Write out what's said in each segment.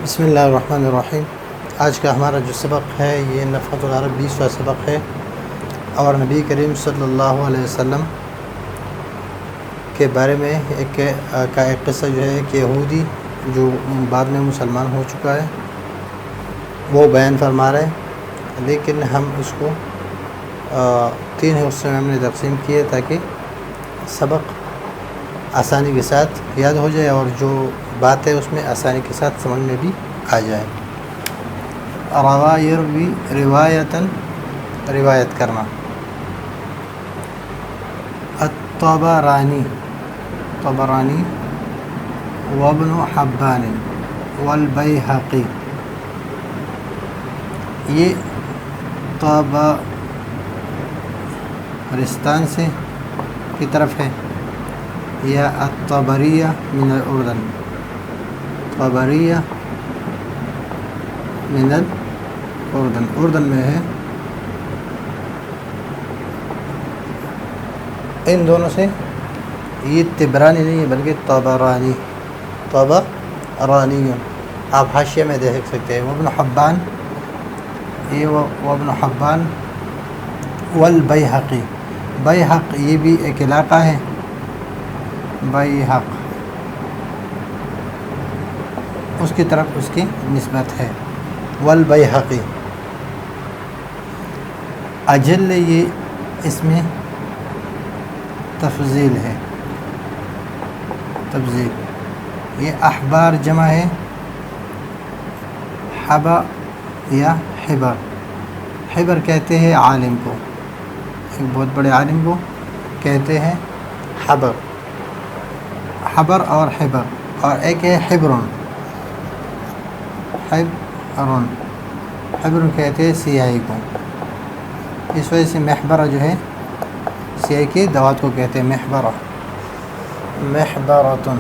بسم اللہ الرحمن الرحیم۔ آج کا ہمارا جو سبق ہے یہ نفحۃ العرب 20واں سبق ہے، اور نبی کریم صلی اللہ علیہ وسلم کے بارے میں ایک قصہ جو ہے کہ یہودی جو بعد میں مسلمان ہو چکا ہے وہ بیان فرما رہے ہیں، لیکن ہم اس کو 3 حصوں میں ہم نے تقسیم کیے تاکہ سبق آسانی کے ساتھ یاد ہو جائے اور جو بات ہے اس میں آسانی کے ساتھ سمجھ میں بھی آ جائے۔ روایروی روایتاً روایت کرنا، الطبرانی طبرانی وابن حبان والبیہقی، یہ طبرستان سے کی طرف ہے، یا الطبریہ من الاردن، طبریہ من الاردن، اردن میں ہے۔ ان دونوں سے یہ طبرانی نہیں ہے بلکہ طبرانی، طبرانی آپ حاشیہ میں دیکھ سکتے ہیں۔ وابن حبان، یہ وابن حبان والبیہقی، بیہق یہ بھی ایک علاقہ ہے، بیہق اس کی طرف اس کی نسبت ہے، والبیہقی اجل، یہ اس میں تفضیل ہے، تفضیل، یہ احبار جمع ہے، حبا یا حبر، حبر کہتے ہیں عالم کو، ایک بہت بڑے عالم کو کہتے ہیں حبر، حبر اور حبر، اور ایک ہے حبرون، حبرون، حبرون کہتے ہیں سیاہی کو، اس وجہ سے محبرہ جو ہے سیاہی کی دوات کو کہتے ہیں محبرہ، محبرۃن۔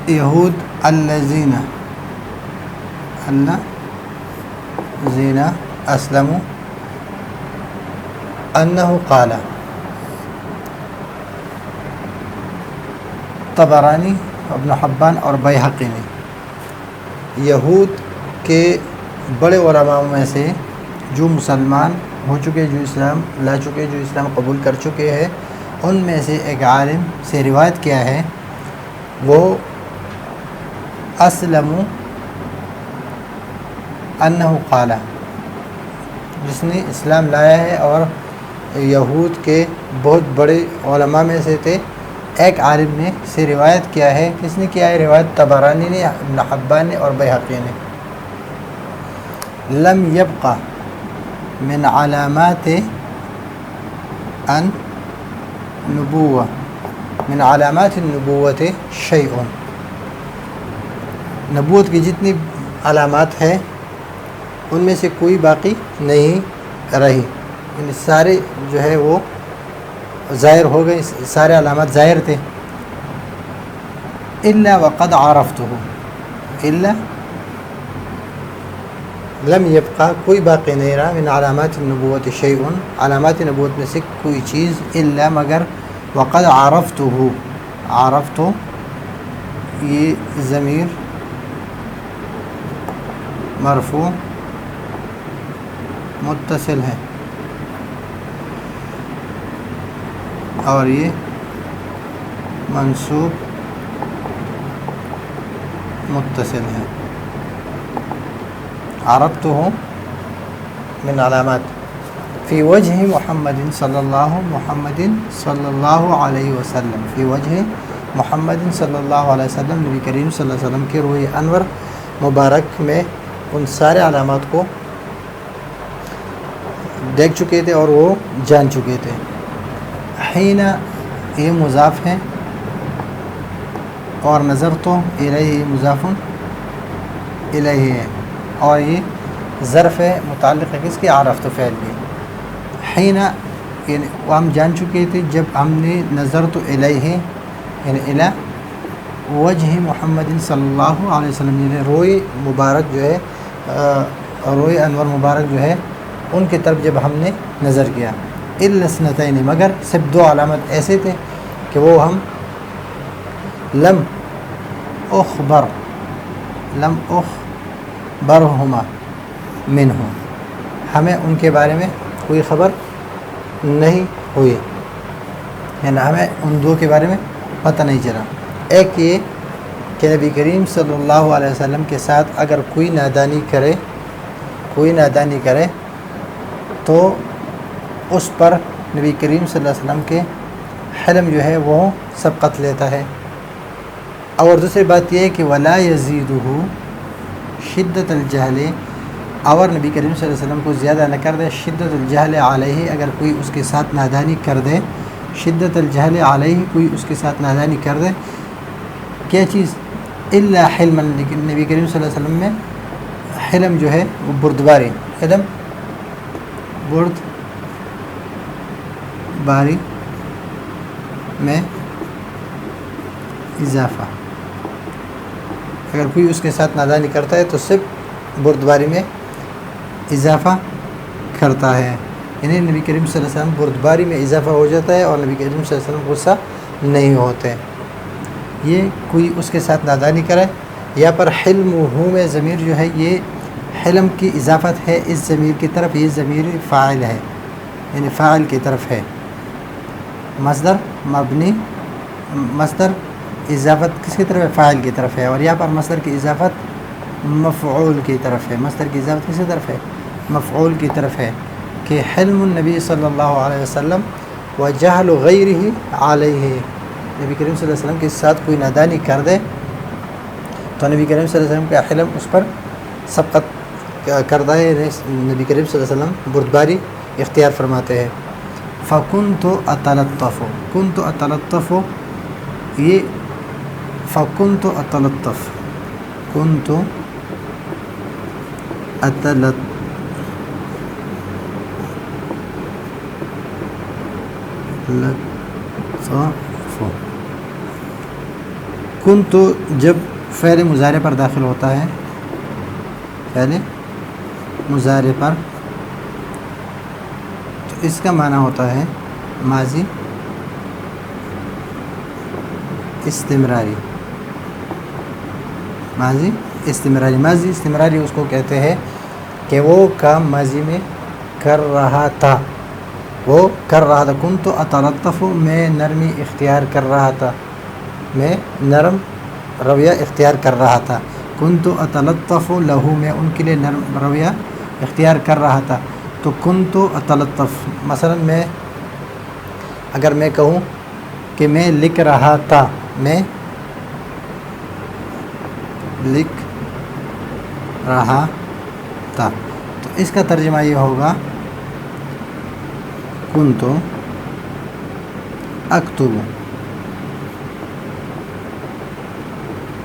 یہود الذین اسلموا انہ قال، طبرانی، ابن حبان اور بیہقی نے یہود کے بڑے علماء میں سے جو مسلمان ہو چکے، جو اسلام لا چکے، جو اسلام قبول کر چکے ہیں، ان میں سے ایک عالم سے روایت کیا ہے، وہ اسلموا انہ قال، جس نے اسلام لایا ہے اور یہود کے بہت بڑے علماء میں سے تھے، ایک عالم نے سے روایت کیا ہے۔ کس نے کیا ہے روایت؟ طبرانی نے، ابن حبان نے اور بیہقی نے۔ لم یبقى من علامات النبوة، من علامات النبوة شیء، نبوت کی جتنی علامات ہیں ان میں سے کوئی باقی نہیں رہی، یعنی سارے جو ہے وہ ظاہر ہو گئے، سارے علامات ظاہر تھے۔ الا وقد عرفتہ، الا لم یبقى کوئی باقی نہیں رہا، من علامات النبوت شیء علامات نبوت میں سے کوئی چیز، الا مگر، وقد عرفتہ، عرفتہ یہ ضمیر مرفوع متصل ہے، اور یہ منصوب متصل ہے۔ عرفتہ من علامات فی وجہ محمد صلی اللہ علیہ وسلم، فی وجہ محمد صلی اللہ علیہ وسلم، نبی کریم صلی اللہ علیہ وسلم کے روح انور مبارک میں ان سارے علامات کو دیکھ چکے تھے اور وہ جان چکے تھے۔ حین یہ مضاف ہے، اور نظر تو الیہ مضاف الیہ ہے، اور یہ ظرف ہے متعلق ہے کس کے؟ عرفت فعل بھی۔ حین یعنی ہم جان چکے تھے جب ہم نے نظر تو الیہ یعنی الی وجہ محمد صلی اللہ علیہ وسلم، یعنی روئے مبارک جو ہے، روئے انور مبارک جو ہے ان کی طرف جب ہم نے نظر کیا، الا اثنتین، مگر صرف 2 علامت ایسے تھے کہ وہ ہم لم اخبرهما منه، ہمیں ان کے بارے میں کوئی خبر نہیں ہوئی، یعنی ہمیں ان دو کے بارے میں پتہ نہیں چلا۔ ایک یہ کہ نبی کریم صلی اللہ علیہ وسلم کے ساتھ اگر کوئی نادانی کرے تو اس پر نبی کریم صلی اللہ علیہ وسلم کے حلم جو ہے وہ سبقت لیتا ہے۔ اور دوسری بات یہ ہے کہ ولا یزیدہ شدت الجہل، اور نبی کریم صلی اللہ علیہ وسلم کو زیادہ نہ کر دے شدت الجہل علیہ، اگر کوئی اس کے ساتھ نادانی کر دے، شدت الجہل علیہ کوئی اس کے ساتھ نادانی کر دے، کیا چیز الا حلما، لیکن نبی کریم صلی اللہ علیہ وسلم میں حلم جو ہے وہ بردباری، حلم بردباری میں اضافہ، اگر کوئی اس کے ساتھ نادانی کرتا ہے تو صرف بردباری میں اضافہ کرتا ہے، یعنی نبی کریم صلی اللہ علیہ وسلم بردباری میں اضافہ ہو جاتا ہے اور نبی کریم صلی اللہ علیہ وسلم غصہ نہیں ہوتے۔ یہ کوئی اس کے ساتھ نادانی کرے، یا پر حلم ہوں میں ضمیر جو ہے یہ حلم کی اضافت ہے اس ضمیر کی طرف، یہ ضمیر فاعل ہے، یعنی فاعل کی طرف ہے، مصدر مبنی، مصدر اضافت کس کی طرف ہے؟ فاعل کی طرف ہے، اور یہاں پر مصدر کی اضافت مفعول کی طرف ہے، مصدر کی اضافت کس کی طرف ہے؟ مفعول کی طرف ہے، کہ حلم النبی صلی اللہ علیہ وسلم و جہل غیرہ علیہ، نبی کریم صلی اللہ علیہ وسلم کے ساتھ کوئی نادانی کر دے تو نبی کریم صلی اللہ علیہ وسلم کا حلم اس پر سبقت کردہ ہے، نبی کریم صلی اللہ علیہ وسلم بردباری اختیار فرماتے ہیں۔ فکنت اتلطف، کنت اتلطف، یہ فکنت اتلطف، کنت اتلطف، کنت جب فعل مضارع پر داخل ہوتا ہے، فعل مضارع پر، تو اس کا معنی ہوتا ہے ماضی استمراری، ماضی استمراری، ماضی استمراری اس کو کہتے ہیں کہ وہ کام ماضی میں کر رہا تھا، وہ کر رہا تھا، کنت اتلطف، میں نرمی اختیار کر رہا تھا، میں نرم رویہ اختیار کر رہا تھا، کنت اتلطف لہو، میں ان کے لیے نرم رویہ اختیار کر رہا تھا۔ تو کنت اتلطف، مثلا میں اگر میں کہوں کہ میں لکھ رہا تھا، میں لکھ رہا تھا، تو اس کا ترجمہ یہ ہوگا کنت اکتب،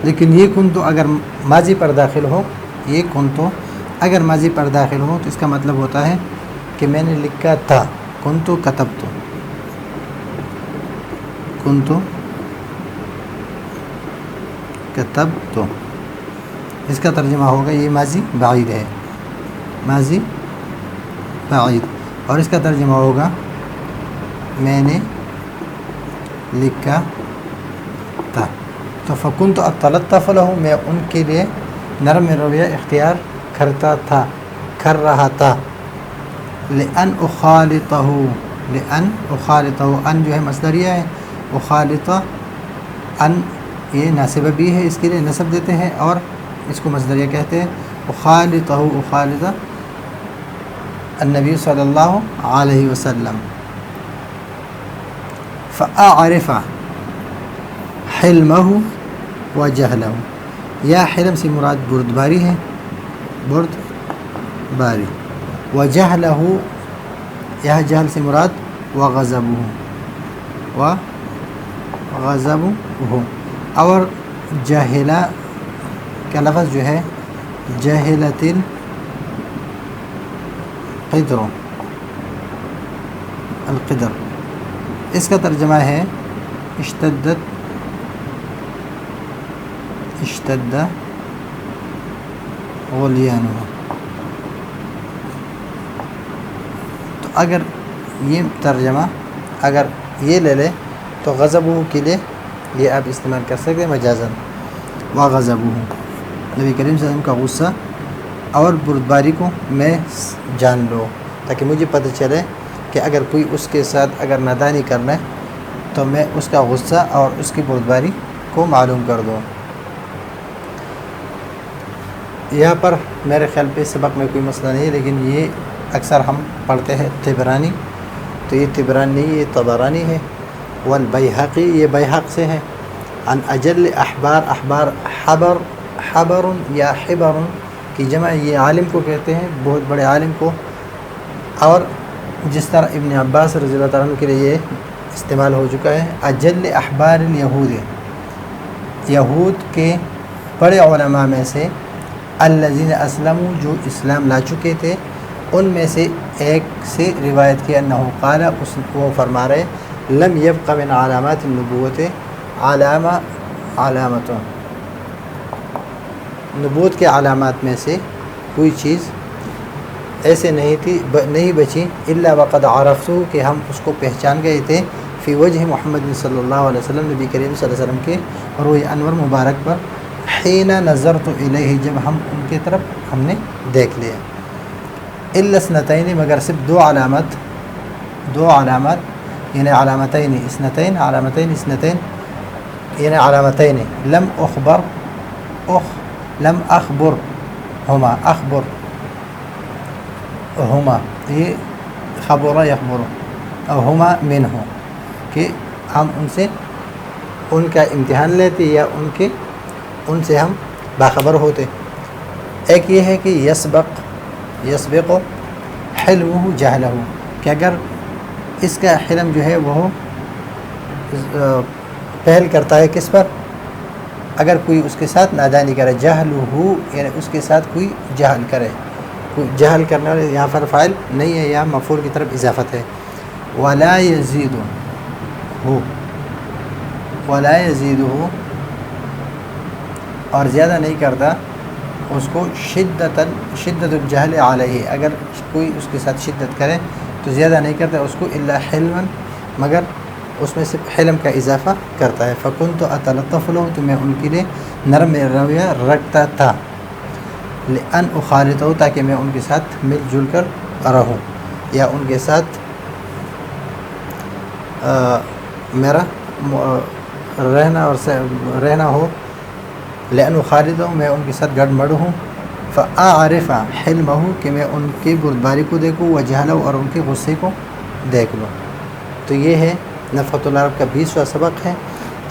لیکن یہ کنت اگر ماضی پر داخل ہو، یہ کنت اگر ماضی پر داخل ہو تو اس کا مطلب ہوتا ہے کہ میں نے لکھا تھا، کنت کتبت، کنت کتبت، اس کا ترجمہ ہوگا یہ ماضی بعید ہے، ماضی بعید، اور اس کا ترجمہ ہوگا میں نے لکھا تھا۔ تو فکنت اتلطف لہو، میں ان کے لیے نرم رویہ اختیار کرتا تھا، کر رہا تھا، لأن اخالطہ، لأن اخالطہ، ان جو ہے مصدریہ ہے، اخالط ان یہ ناصبہ بھی ہے، اس کے لیے نصب دیتے ہیں اور اس کو مصدریہ کہتے ہیں، اخالطہ، اخالط النبی صلی اللہ علیہ وسلم، فأعرف حلمہ و جہلہ، یا حلم سے مراد بردباری ہے، بردباری، و جہلہ، یا جہل سے مراد وغضبہ، وغضبہ، اور جاہلہ کا لفظ جو ہے جاہلۃ القدر، القدر، اس کا ترجمہ ہے اشتد غلیانہ۔ تو اگر یہ ترجمہ اگر یہ لے لے تو غضبہ کے لیے یہ آپ استعمال کر سکتے ہیں مجازاً، وغضبه، نبی کریم صلی اللہ علیہ وسلم کا غصہ اور بردباری کو میں جان لو، تاکہ مجھے پتہ چلے کہ اگر کوئی اس کے ساتھ اگر نادانی کرنا ہے تو میں اس کا غصہ اور اس کی بردباری کو معلوم کر دوں۔ یہاں پر میرے خیال پہ سبق میں کوئی مسئلہ نہیں ہے، لیکن یہ اکثر ہم پڑھتے ہیں طبرانی، تو یہ طبرانی نہیں، یہ طبرانی ہے، والبیہقی یہ بیہق سے ہے، عن اجل احبار، احبار حبر یا حبر کی جمع، یہ عالم کو کہتے ہیں، بہت بڑے عالم کو، اور جس طرح ابن عباس رضی اللہ تعالیٰ عنہ کے لیے یہ استعمال ہو چکا ہے، اجل احبار الیہود، یہود کے بڑے علماء میں سے، الذین اسلموا جو اسلام لا چکے تھے، ان میں سے ایک سے روایت کیا، انہو قال، وہ فرما رہے، لم یبق من علامات النبوت علامت، نبوت کے علامات میں سے کوئی چیز ایسے نہیں بچی، الا وقد عرفتو، کہ ہم اس کو پہچان گئے تھے، فی وجہ محمد صلی اللہ علیہ وسلم، نبی کریم صلی اللہ علیہ وسلم کے روح انور مبارک پر، حین نظرت الیہ، جب ہم ان کی طرف ہم نے دیکھ لیا، الا اثنتین، مگر صرف دو علامات یعنی علامتین اثنتین، یعنی علامتین، لم اخبر ہما، یہ خبر یخبر، ہما منہ، کہ ہم ان سے ان کا امتحان لیتے یا ان سے ہم باخبر ہوتے۔ ایک یہ ہے کہ یسبق حلمہ جہلہ، کہ اگر اس کا حلم جو ہے وہ پہل کرتا ہے کس پر، اگر کوئی اس کے ساتھ نادانی کرے، جہلہ یعنی اس کے ساتھ کوئی جہل کرے، کوئی جہل کرنے والے، یہاں پر فاعل نہیں ہے، یہاں مفعول کی طرف اضافت ہے، ولا یزیدہ، اور زیادہ نہیں کرتا اس کو، شدت الجہل علیہ، اگر کوئی اس کے ساتھ شدت کرے تو زیادہ نہیں کرتا اس کو، الا حلما، مگر اس میں صرف حلم کا اضافہ کرتا ہے، فکنت اتلطف له، تو میں ان کے لیے نرم رویہ رکھتا تھا، لأن اخالطہ، تاکہ میں ان کے ساتھ مل جل کر رہوں، یا ان کے ساتھ میرا رہنا ہو، لأن اخالطہ، میں ان کے ساتھ گڑ مڑ ہوں، فاعرف حلمہ، کہ میں ان کی بردباری کو دیکھوں، وجہلہ، اور ان کے غصے کو دیکھ لوں۔ تو یہ ہے نفحۃ العرب کا 20واں سبق ہے،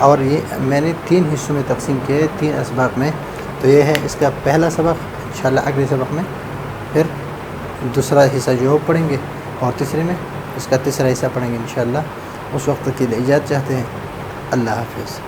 اور یہ میں نے 3 حصوں میں تقسیم کیے، 3 اسباق میں، تو یہ ہے اس کا پہلا سبق، انشاءاللہ اگلے سبق میں پھر دوسرا حصہ جو ہے پڑھیں گے، اور تیسرے میں اس کا تیسرا حصہ پڑھیں گے انشاءاللہ۔ اس وقت کے لیے اجازت چاہتے ہیں، اللہ حافظ۔